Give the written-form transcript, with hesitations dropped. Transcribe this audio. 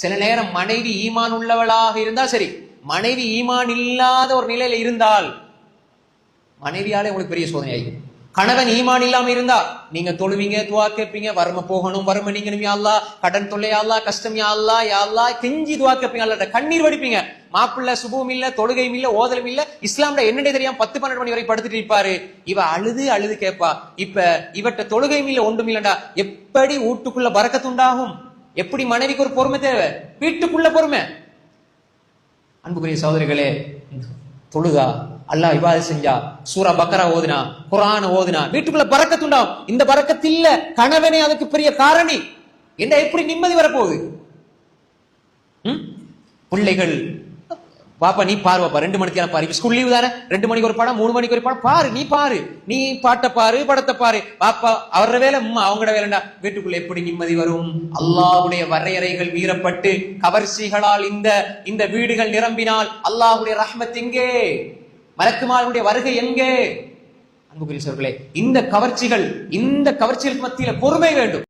சில நேரம் மனைவி ஈமான் உள்ளவளாக இருந்தா சரி, மனைவி ஈமான் இல்லாத ஒரு நிலையில இருந்தால் மனைவியாலே உங்களுக்கு பெரிய சோதனை ஆகும். கணவன் ஈமான் இல்லாம இருந்தா நீங்க தொழுவீங்க, துவா கேட்பீங்க, வறுமை போகணும், வறுமை நீங்கணும் யா அல்லாஹ், கடன் தொல்லை யா அல்லாஹ், கஷ்டம் யா அல்லாஹ், யா அல்லாஹ் கெஞ்சி துவா கேட்பீங்க, அல்லாஹ்ட்ட கண்ணீர் வடிப்பீங்க. மாப்பிள்ளை சுபமும் இல்ல, தொழுகையும் இல்ல, ஓதலும் இல்ல, இஸ்லாம்ல என்னன்னே தெரியாம 10-12 மணி வரை படுத்துட்டு இருப்பாரு. இவ அழுது அழுது கேட்பா. இப்ப இவட்ட தொழுகையும் இல்ல, ஒன்றும் இல்லடா. எப்படி வீட்டுக்குள்ள பரக்கத்துண்டாகும்? எப்படி மனைவிக்கு ஒரு பொறுமை தேவை? வீட்டுக்குள்ள பொறுமை. அன்புக்குரிய சகோதரிகளே, தொழுகா, அல்லாஹ் இபாதத் செஞ்சா, சூரா பக்கரா ஓதுனா, குர்ஆன் ஓதுனா வீட்டுக்குள்ள பரக்கத்துண்டாகும். இந்த பரக்கத்து இல்ல, கணவனே அதுக்கு பெரிய காரணி. என்ன எப்படி நிம்மதி வரப்போகுது? பிள்ளைகள் பாப்பா நீ பாரு, பாப்பா 2 மணிக்கு பாரு, ஸ்கூல் லீவு தானே, 2 மணிக்கு ஒரு படம், 3 மணிக்கு ஒரு படம் பாரு, நீ பாரு, நீ பாட்டை பாரு, படத்தை பாரு. பாப்பா அவர வேலை, அவங்களோட வேலைண்டா. வீட்டுக்குள்ள எப்படி நிம்மதி வரும்? அல்லாஹ்வுடைய வரையறைகள் மீறப்பட்டு கவர்ச்சிகளால் இந்த வீடுகள் நிரம்பினால் அல்லாஹ்வுடைய ரஹ்மத் எங்கே? மலக்குமார்களுடைய வருகை எங்கே? அன்புக்குரிய சகோதரர்களே, இந்த கவர்ச்சிகளுக்கு மத்தியில பொறுமை வேண்டும்.